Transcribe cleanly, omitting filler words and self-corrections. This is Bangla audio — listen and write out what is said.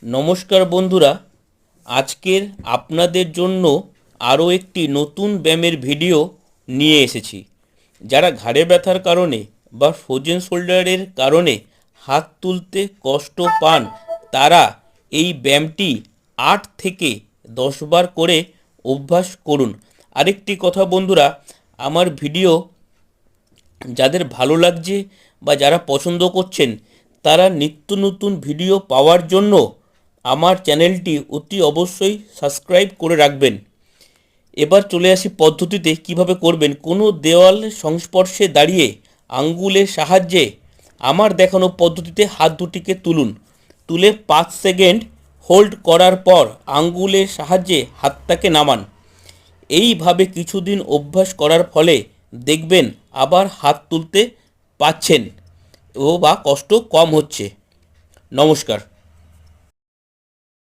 নমস্কার বন্ধুরা, আজকের আপনাদের জন্য আরও একটি নতুন ব্যায়ামের ভিডিও নিয়ে এসেছি। যারা ঘাড়ে ব্যথার কারণে বা ফ্রোজেন শোল্ডারের কারণে হাত তুলতে কষ্ট পান, তারা এই ব্যায়ামটি 8 থেকে 10 বার করে অভ্যাস করুন। আরেকটি কথা বন্ধুরা, আমার ভিডিও যাদের ভালো লাগছে বা যারা পছন্দ করছেন, তারা নিত্য নতুন ভিডিও পাওয়ার জন্য আমার চ্যানেলটি অতি অবশ্যই সাবস্ক্রাইব করে রাখবেন। এবার চলে আসি পদ্ধতিতে কিভাবে করবেন। কোনো দেওয়ালের সংস্পর্শে দাঁড়িয়ে আঙ্গুলের সাহায্যে আমার দেখানো পদ্ধতিতে হাত দুটিকে তুলুন। তুলে 5 সেকেন্ড হোল্ড করার পর আঙ্গুলের সাহায্যে হাতটাকে নামান। এইভাবে কিছুদিন অভ্যাস করার ফলে দেখবেন আবার হাত তুলতে পারছেন বা কষ্ট কম হচ্ছে। নমস্কার।